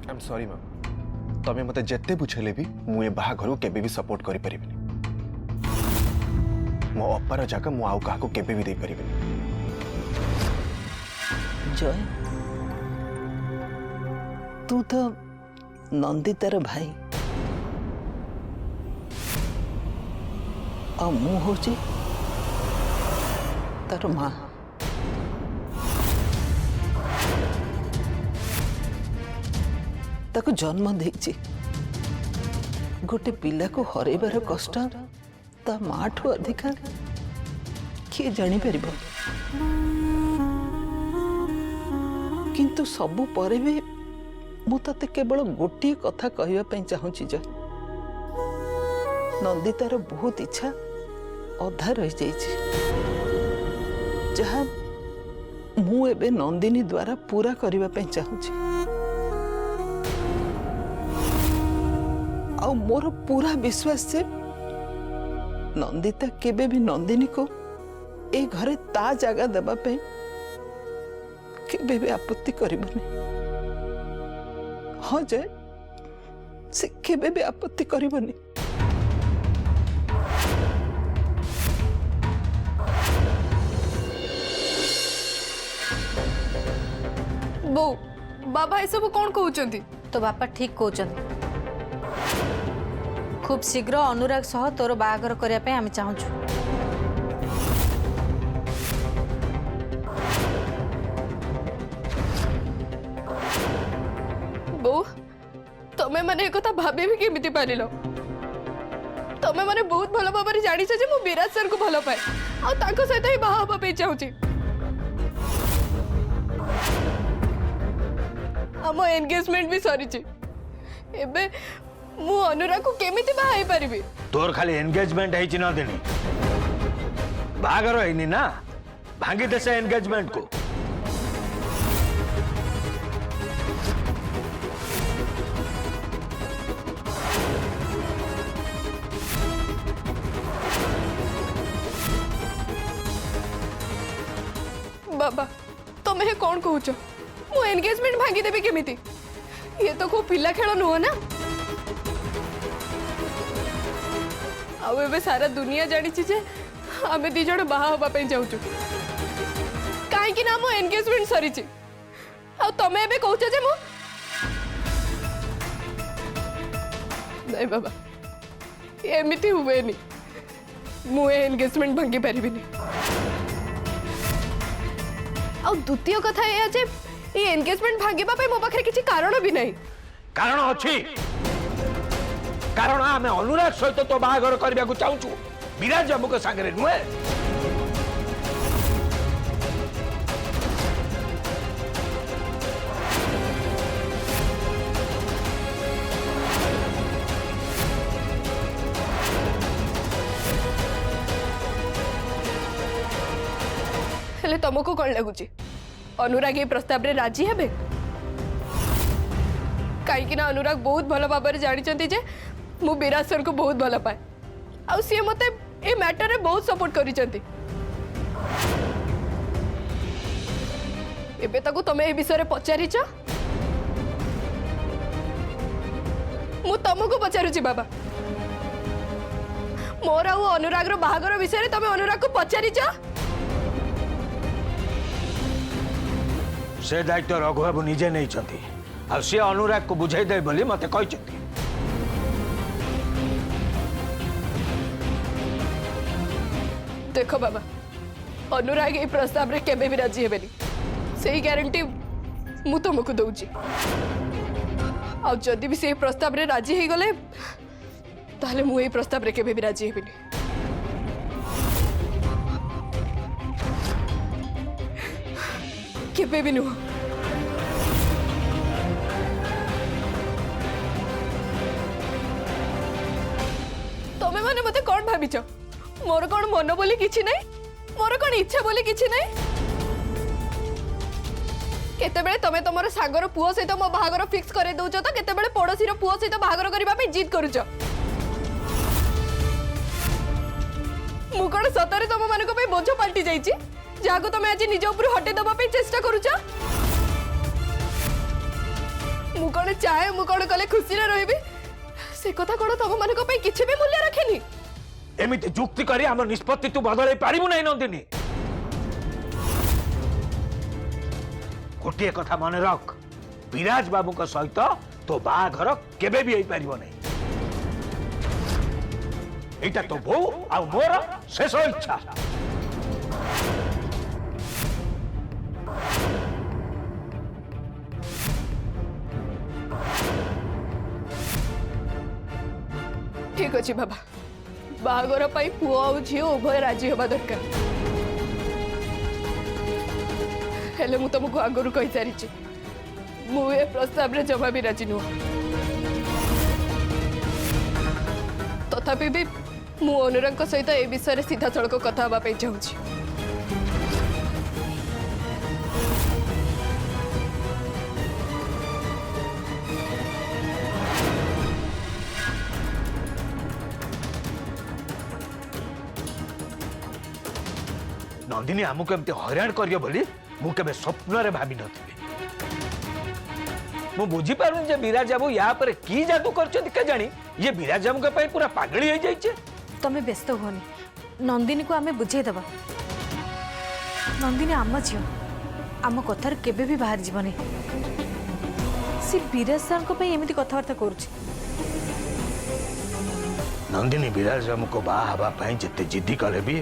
I am sorry मामा तमें मते जेते बुझेले भी मु ए बाहाघर को केबे भी सपोर्ट करि परिबिनी मो अपार जगह मु आउ काको केबे भी दे परिबिनी। जय तू तो नंदितार भाई आ मु होची तार माँ ताको जन्म देछि गोटे पिला को हरेबार कष्ट ता माँ ठू अधिका किए जानी परिबो किंतु सबु परे भी मु तते केवल गोटे कथा कहवा पई चाहूची जे नंदितार बहुत इच्छा अधा रह जाइछि जहाँ मु एबे नंदिनी द्वारा पूरा करबा पई चाहूची आ मोर पूरा विश्वास से नंदिता केबे भी नंदिनी को ए घरे ता जगह देबा पे केबे भी आपत्ति करिबनी। हाँ जय से केबे भी आपत्ति करिबनी। बो बाबा ए सब कौन कहउचंती? तो बापा ठीक कहउचंती खूब शीघ्र अनुराग सह तोर बाहागर करिया पे आमे चाहूछु। बो तमे माने एक कथा भाबे भी केमिति पारिलो? तमे माने बहुत भलो बाबा जानी जे मु विराज सर को भलो पाए आ ताको सहित ही बाहा होबा पे चाहूची। आम एंगेजमेंट भी सरीची एबे मु अनुराग को केमिति बाहाई परिबी? तोर खाली एंगेजमेंट है न देनी बाहागर है ना भांगी दे से एंगेजमेंट को। बाबा तमे हे कौन कहूच मु एंगेजमेंट भांगी देबी केमिति? ये तो को पिला खेल नुह ना। आउ एबे सारा दुनिया जानी जे आमे दी जण बाहा होबा पे जाउचु काहे कि ना मो एंगेजमेंट सरीची आ तमे एबे कहूच जे मु नहीं बाबा एमिति हुएनी मु एंगेजमेंट भांगी परिबिनी। आ द्वितीय कथा ए जे ये एंगेजमेंट भांगीबा पे मो पाखरे किछि कारण भी नहीं। कारण अछि कारण आमे अनुराग सहित तो बाहागर करबा को चाहूछु विराज बाबू के संगे नुए। हेले तुमको कौन लगुची अनुराग ये प्रस्ताव रे राजी हेबे? कहीं ना अनुराग बहुत भल भाव जानी जे मु विराज सर को बहुत भल पाए आ सी मते ए मैटर रे बहुत सपोर्ट करिसंती। एबे ताको तमे ए विषय रे पचारिछ मु तुमको पचारुची बाबा मोर आ अनुराग रो बाहागर विषय रे तमे अनुराग को पचारिछ? से दायित्व रघुबाबू निजे नहीं चंती आ सी अनुराग को बुझाई दे बोली मते कहचंती। देखो बाबा अनुराग ये प्रस्ताव रे केबे भी राजी हेबेनी सही गारंटी मु तुमको दउची। आ जदि भी से प्रस्ताव रे राजी हे गले ताले मु ए प्रस्ताव रे केबे भी राजी हेबेनी। केबे भी नुह। तमे माने मते कौन भाबिछ मोर कौन मन बोली किछि नहीं मोर कौन इच्छा बोली किछि नहीं? केतेबेले तमे तमरो सागर पुओ सहित मो बाहागर फिक्स करे दउछ तो केतेबेले पड़ोसी रो पुओ सहित बाहागर करबा पे जिद करूछ। मु कोन सतरे तम मानको पे बोझ पलटी जाईची जाको तमे आज निज ऊपर हटे दबा पे चेष्टा करूछ? मु कौन चाहे मु कौन कले खुशी रे रहिबी से कथा कौन तम मान को किछि भी मूल्य रखेनी एमिति जुक्ति करी हम निष्पत्ति तू बदलै पारिबु नै नंदिनी गोटे कथा मन रख विराज बाबू का सहित तो बाघर केबे भी होई पारिबो नै एटा तो बो आ मोर शेष इच्छा ठीक अच्छे बाबा बाहागर पुओ आ झी उभय राजी हवा दरकार हेले मु तुमको आगु कही सारी मु ए प्रस्ताव रे जमा भी राजी नुह तथापि भी मु अनुराग सहित ए विषय रे सीधा सड़क कथा हवा पे चाहूची नंदिनी आमको एमती हैरान करियो बोली मु केबे स्वप्न रे भाबी नथिबी मु बुझी पारुन जे विराज बाबू या पर की जादू करछथि के जानी ये विराज बाबू के पई पूरा पागली हो जाइछे तमे व्यस्त होनी नंदिनी को आमे बुझे देबा नंदिनी आम झियो आम कथार केबे भी बाहर जीवनी सी विराज सर को पई एमिति कथावार्ता करूची नंदिनी विराज बाबू को बा हवा पई जते जिद्दी करे भी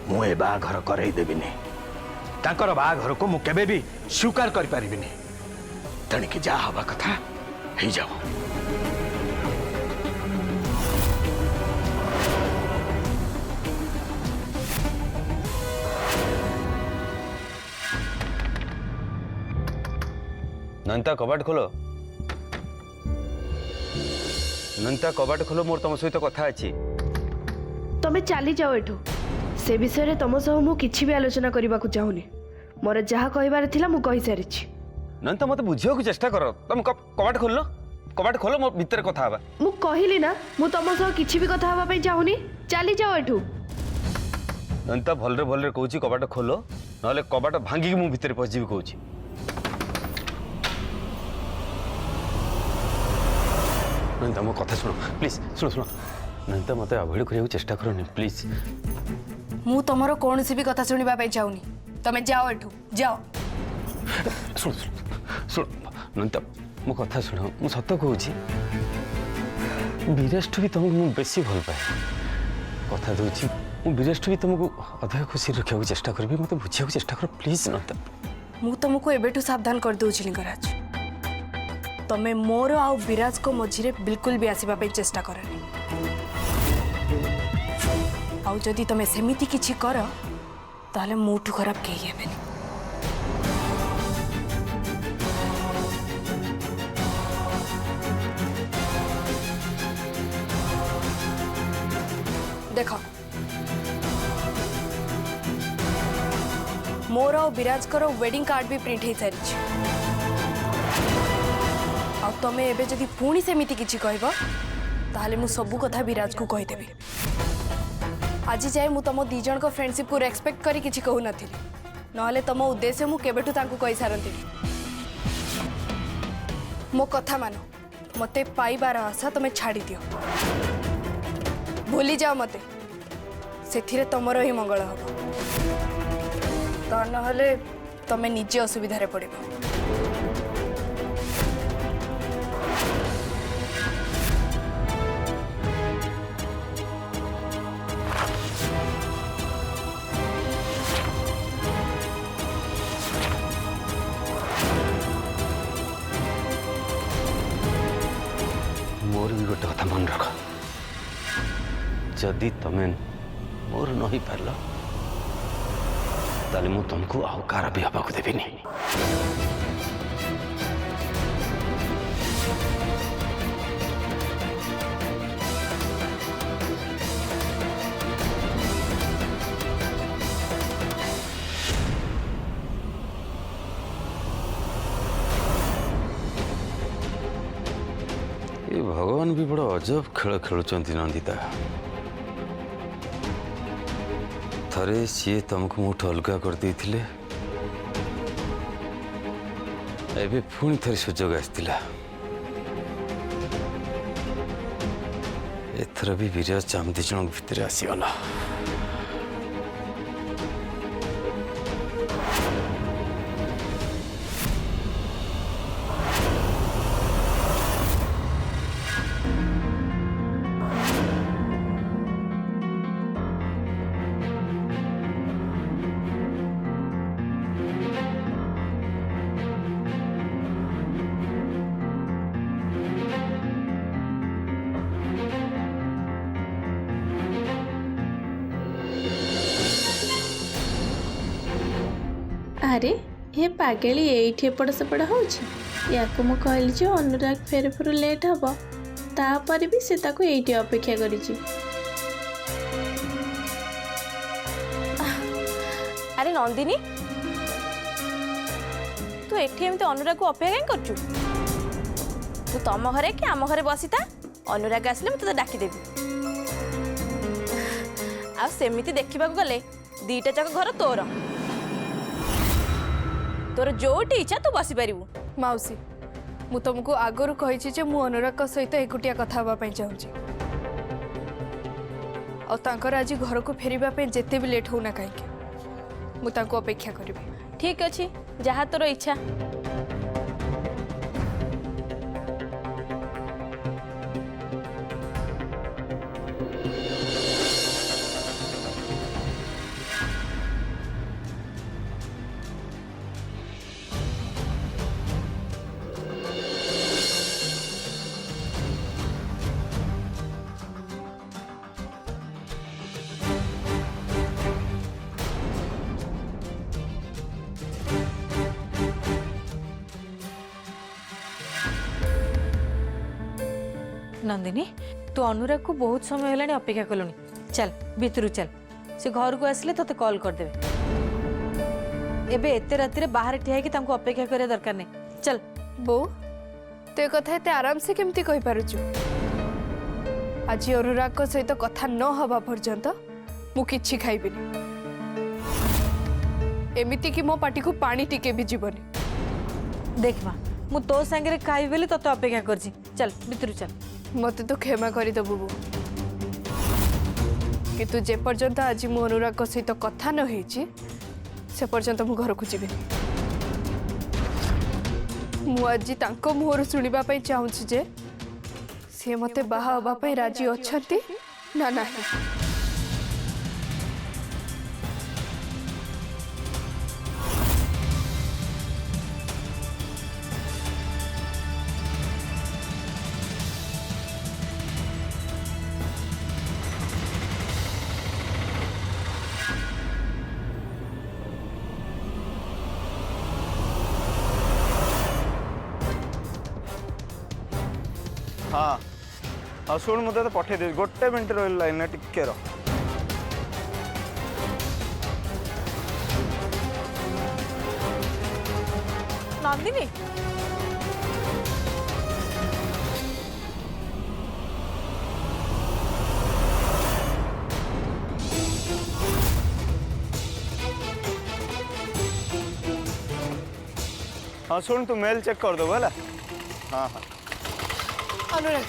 मु ए बाघर करई देबिनी तांकर बाघर को मु केबे भी स्वीकार करि परिबिनी तणिक जा हवा कथा हे जाओ नंता कबाट खोलो नंता कबाट खोलो मोर तुम सहित कथा अछि तमे चली जाओ एठू से विषय तुम सह मु किछि भी आलोचना करबा को चाहुनी मोर जहा कहबार थिला मु कहि सारिछि नंता मते बुझियो को चेष्टा करो तुम कबाट खोलो मोर भीतर कथा हबा मु कहिली ना मु तुम सह किछि भी कथा हबा पई चाहुनी चली जाओ एठू नंता भलरे कहूची कबाट खोलो नले कबाट भांगी मु भीतर पहुंची कहूची नंता मो कथा सुनो प्लीज सुनो नंता मते अवॉइड करियो चेष्टा करो नि प्लीज मु तमरो कौन सी भी कथा सुनिबा पे चाहुनी तमे जाओ एठू जाओ सुन नंता मो कथा सुनो मु सत्य कहूची विराज भी तुमको मु बेसी भल पाए कथा दूची मु विराज भी तुमको अधिक खुशी रखा चेष्टा करी मत बुझा चेष्टा कर प्लीज नंता मु तुमको एबेठू सावधान कर दूची लिंगराज तमे मोर आ विराज को मझिरे बिल्कुल भी आसीबा पे चेष्टा करनी आउ जदि तमे सेमिति किछि कर ताले मोठू खराब केही हेबेनी देख मोर आ विराज कर वेडिंग कार्ड भी प्रिंट हो सारी आ तमे एबे जदि पुणी सेमिति किछि कहबो ताले मु सबु कथा विराज को कहि देबी आज जाए मु तम दी जन को फ्रेंडशिप को रेस्पेक्ट करी किछि कहू नथिली नहले तम उद्देश्य मु केबेठू तांको कहि सारंती मो कथा मानो मते पाइबार आशा तमे छाड़ी दियो भूली जाओ मते सेथिरे तमरो ही मंगल हबो त नहले तमे निजे असुविधा रे पड़िबो मोर भी गोटे कथा मन रख जदि तमें मोर नहीं पार ताले मु तुमको आउ कार भी हवा को देविनी ये भगवान भी बड़ा अजब खेल खेलुंट नंदिता थरे सी तुमको मुठ अलग कर देते पुणी थे सुजोग आसला एथर भी विराज आम दी जन भितर आसीगला। अरे ये पागेली एठी एपट सेपट होछि या को मु कहली जे अनुराग फेर फेर लेट हबो तापर भी से ताको एठी अपेक्षा करिछि। अरे नंदिनी तू एठी एमते अनुराग को अपेक्षा काहे करछु? तू तम घरे कि आम घरे बसिता अनुराग आसले मते डाकी देबी। आ सेमिति देखिबा को गले दीटा जाक घर तोर तोर जोटी इच्छा तू बसी पारिबू। माउसी मु तुमको आगरू कही जे मु अनुराग सहित एकुटिया कथा हवा पई चाहूची और तांकर आज घर को फेरिबा पे जेते भी लेट होना कहीं मु तांको अपेक्षा करिबी। ठीक अछि जहा तोर इच्छा। नंदिनी तू अनुराग को बहुत समय होलानी अपेक्षा कलुनी। चल भितरु चल से घर को आसले तोते कॉल कर देबे। एबे एते राति रे बाहर ठिया कि तांको अपेक्षा करे दरकार नहीं। चल बो ते कथा एते आराम से केमती कहि पारुछु? आज अनुराग को सहित कथा न हवा पर्यंत मु किछि खाइबिनी। एमिति कि मो पाटी को पानी टिके भी जीवनी। देख मां मु तो संगे रे खाइ बेले तोते अपेक्षा करछि। चल भितरु चल। मते तो क्षमा करी दबु बो कि तू जे पर्यंत आज मु अनुराग को सहित कथा न हेछि से पर्यंत मु घर को जीबिनी। मु आज तांको मुहर सुनिबा पई चाहूछि जे से मते बाहा हबा पई राजी अछंती ना नाही। हाँ हाँ शुण मुझे तो पठे दे गोटे मिनट रही लाइन टिके रह। नंदिनी हाँ शुण तू मेल चेक कर दो है। हाँ हाँ अनुराग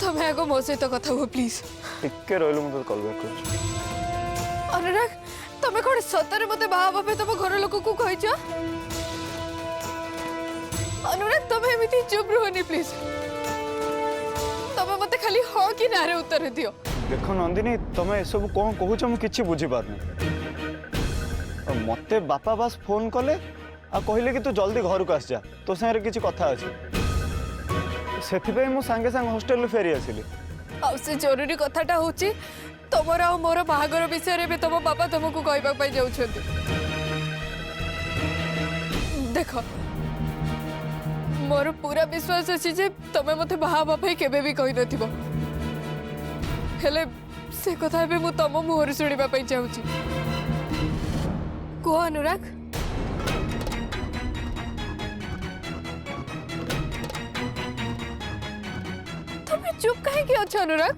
तमे आगो मो सहित कथा हो प्लीज। टिके रहिलु मुझे कॉल बैक कर। अनुराग तमे कोन सतरे मते बाहा बापे तम घर लोक को कहिछ? अनुराग तमे एमिति चुप रहनी प्लीज। तमे मते खाली हां कि ना रे उत्तर दियो। देखो नंदिनी तमे सब कौन कहूच मु किछि बुझी पारनी। मते बापा बस फोन कले आ कहले कि तू जल्दी घर को आस जा तो संगे किछि कथा अछि सेथिबे मु संगे संग हॉस्टल फेरी आसिली। आ से जरूरी कथाटा होची तमर आ मोर बाहागर विषय रे तम बापा तुमको कहबा पई जाउछंती। देखो मोर पूरा विश्वास अछि जे तमे मते बाहा बापा केबे भी कहि नथिबो हेले से कथा बे मु तम मुहर सुनिबा पई चाहूची। को अनुराग चुप कहीं कि अच्छा अनुराग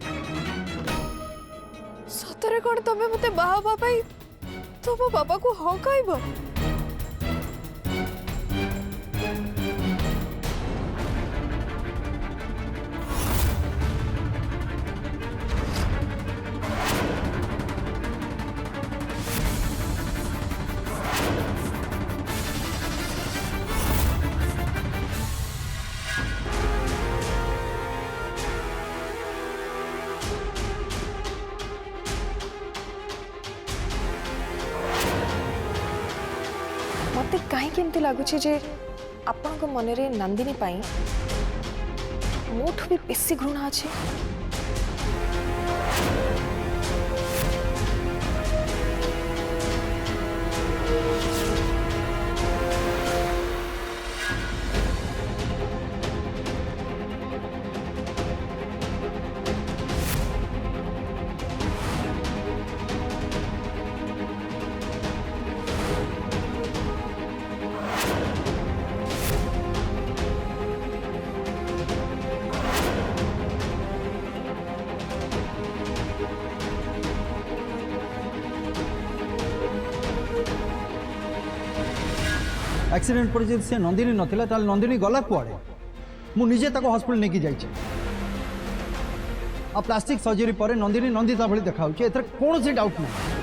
सतरे कौन तमे मते बाहा बापाई तुम बाबा को हाँ कहब? मते कहीं केमती लगुच जे आपण मनरे नंदिनी पाई मोठू भी बेसी घृणा अच्छे। एक्सीडेंट पर जब से नंदिनी नथिला ताल नंदिनी गला कुआड़े मु निजे ताको हॉस्पिटल नेकी जाइछे आ प्लास्टिक सर्जरी पर नंदिनी नंदिता भली देखाउछे एथर कोनोसी डाउट नहीं।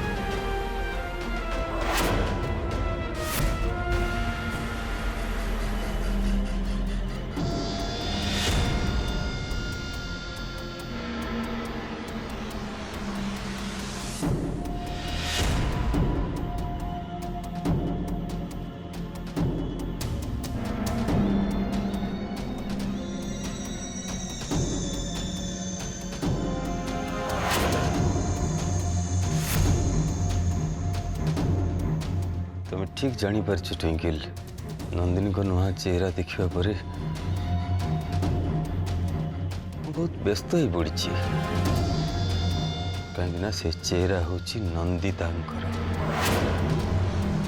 तुम ठीक जानी पार्छ ट्विंकल नंदिनी को नुआ चेहरा देखा पर बहुत व्यस्त हो पड़ी कहीं से चेहरा हूँ नंदिता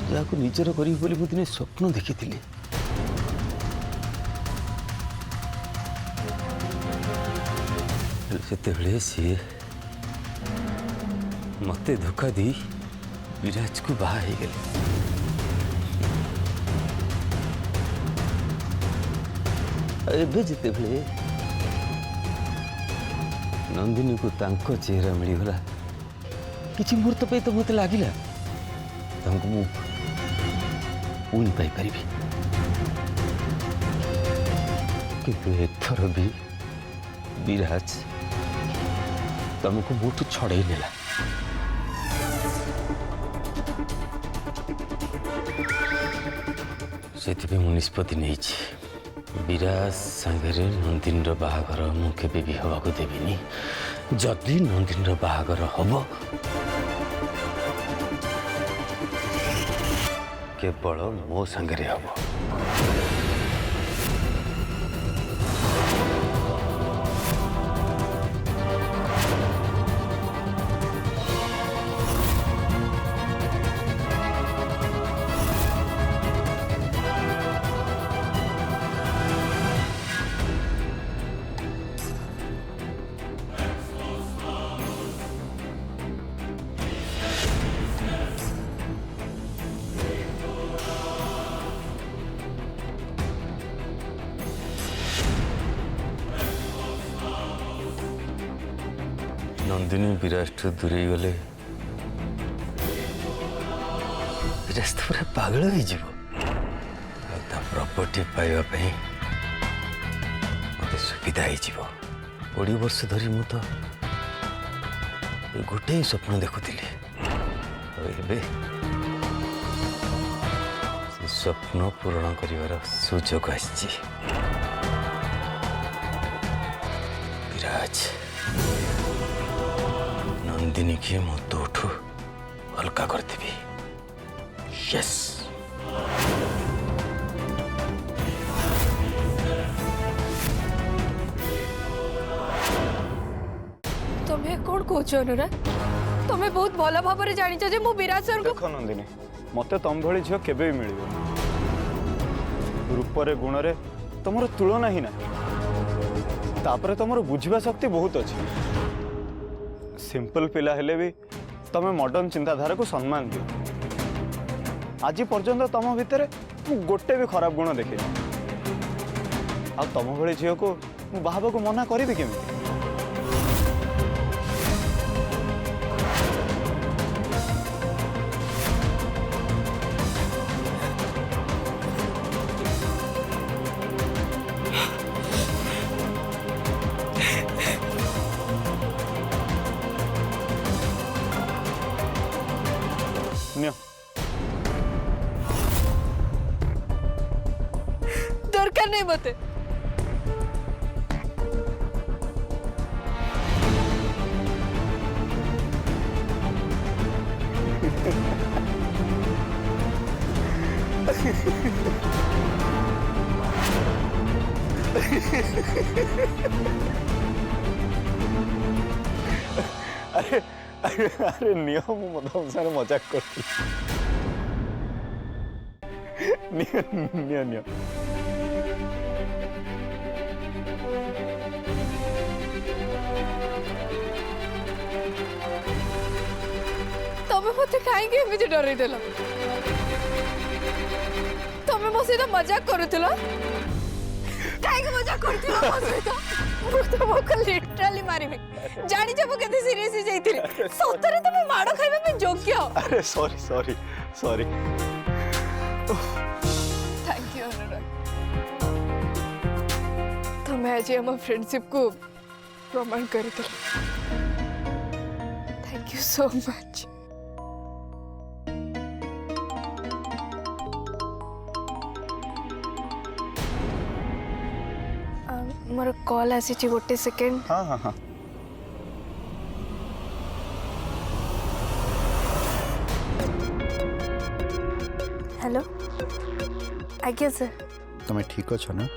जहाँ निजर करी दिने स्वप्न देखी से सी मत धोखा दी विराज को बाहा हो गले एबे जिते बेले नंदिनी को तांको चेहरा मिलगला किछि मुहूर्त पे तो मत लागिला तांको मु पुणी पाई परिबी किंतु एथर भी विराज तुमको मोटू छड़े नेला से मु निष्पत्ति नहीं विराज सांगे नंदिन बाहागर मु केबे भी हवा को देविनी जदि नंदिन बाहागर हम केवल मो सांगे हम। नंदिनी विराज ठू दूरे गले विराज तो पूरा पागल हो प्रॉपर्टी पाइबा मत सुविधा हो 20 वर्ष धरी मु तो गोटे ही स्वप्न देखुली स्वप्न पूरण कर सुजोग आसी विराज नंदिनी की मु तोठू अलगा कर देवी। यस तुम्हें कौन कौच अनुराग तुम्हें बहुत भल भाव जानी जे मु विराज सर को देख नंदिनी मते तम भली झियो केबे भी मिलिबो रूपरे गुणरे तमर तुलना ही ना तापरे तमर बुझिबा शक्ति बहुत अच्छी सिंपल पिला हेले भी तमे मॉडर्न चिंताधारा को सम्मान दियो आज पर्यंत तम भितर गोटे भी खराब गुण देखे आ तम भली झियो को बाहाबा को मना करी केमी मते अरे अरे अरे नियो मु तुम सारे मजाक करती नियो नियो नियो तमे मते काहेकि एमिति डरै देला तमे मो सहित मजाक करुथिलो काहेकि मजाक करथिलो मो सहित मु तुमको लिटरली मारिबे जानी जब केते सीरियस हो जाइथिले सतरे तुम माड़ खाइबा पे योग्य अरे sorry sorry sorry thank you Anurag तमे आज हम फ्रेंडशिप को प्रमाण करथिले थैंक यू सो मच मोर कॉल आसी गोटे सेकेंड हाँ हाँ हाँ हेलो आज्ञा सर तुम्हें ठीक अच्छ ना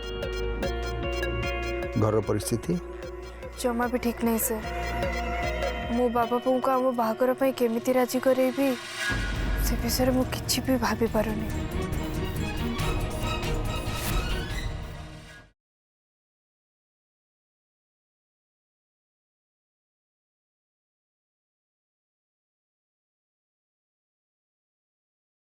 घर परिस्थिति जमा भी ठीक नहीं सर मो बाबा बों को आम बाहागर केमिति राजी करेबी से विषय मु किछि भी भाभी पारुनी